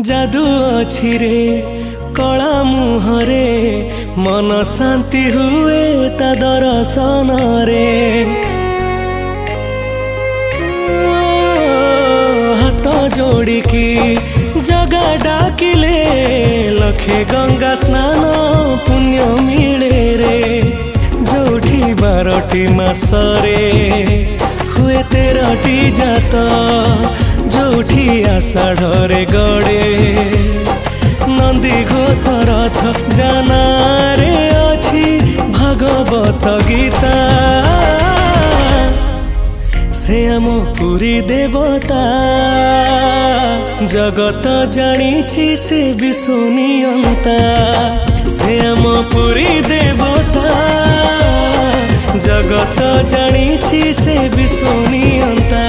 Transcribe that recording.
जादू अछि रे कला मुहरे मन शांति हुए ता दर्शन रे। हाथ जोड़िकी जगा डाकिले लखे गंगा स्नान पुण्य मिले रे। जोठी 12टी मासरे हुए 13टी जात जोठी आषाढ़े गड़े नंदी घोष रथ जाना रे अछि भागवत गीता। से आम पुरी देवता जगत जानिछि से विश्वनियंता। से आम पुरी देवता जगत जानिछि से विश्वनियंता।